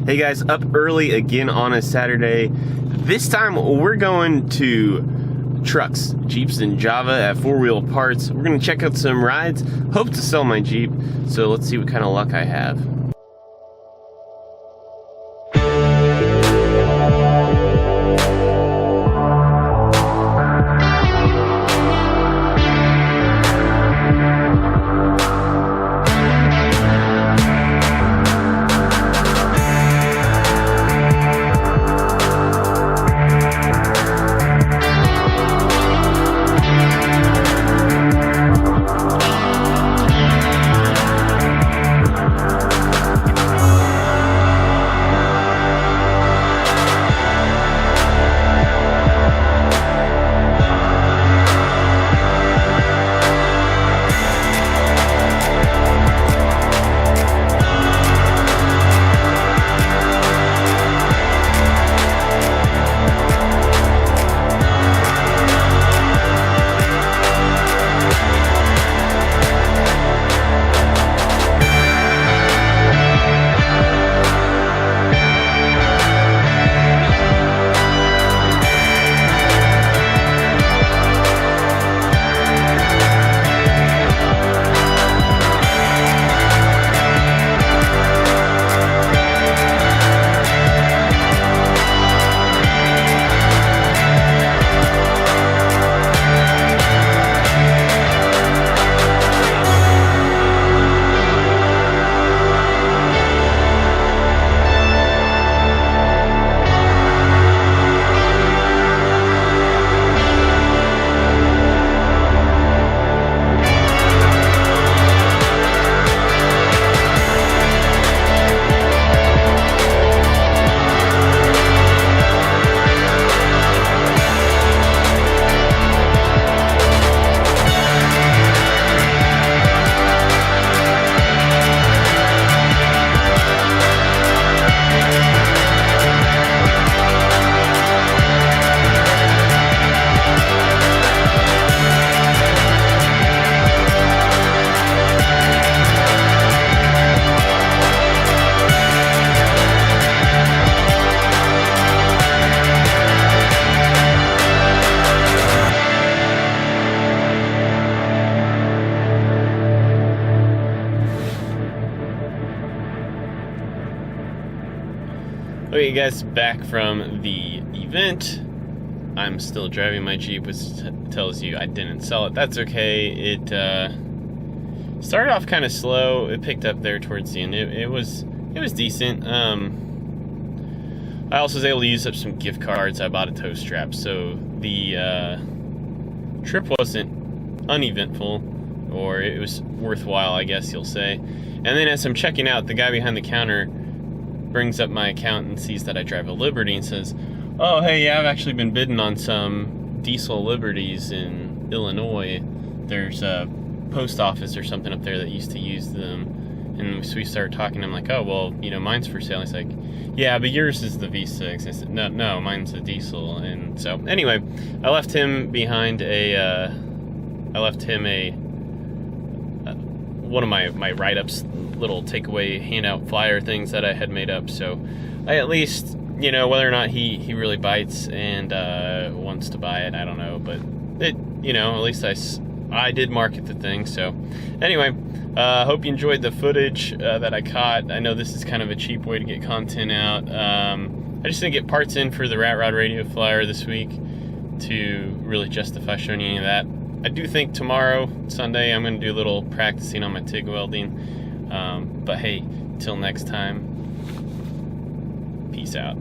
Hey guys, up early again on a Saturday. This time we're going to trucks, Jeeps and Java at 4-Wheel Parts. We're going to check out some rides, hope to sell my Jeep, so let's see what kind of luck I have. Okay guys, back from the event. I'm still driving my Jeep, which tells you I didn't sell it. That's okay. It started off kind of slow. It picked up there towards the end. It was decent. I also was able to use up some gift cards. I bought a tow strap, so the trip wasn't uneventful, or it was worthwhile, I guess you'll say. And then as I'm checking out, the guy behind the counter brings up my account and sees that I drive a Liberty and says, "Oh, hey, yeah, I've actually been bidding on some diesel Liberties in Illinois. There's a post office or something up there that used to use them." And so we start talking. I'm like, "Oh, well, you know, mine's for sale." He's like, "Yeah, but yours is the V6. I said, No, mine's a diesel." And so anyway, I left him behind one of my write-ups, little takeaway handout flyer things that I had made up, so I at least, you know, whether or not he really bites and wants to buy it, I don't know, but it, you know, at least I did market the thing. So anyway, hope you enjoyed the footage that I caught. I know this is kind of a cheap way to get content out. I just didn't get parts in for the Rat Rod radio flyer this week to really justify showing you any of that. I do think tomorrow, Sunday, I'm going to do a little practicing on my TIG welding. But hey, till next time, peace out.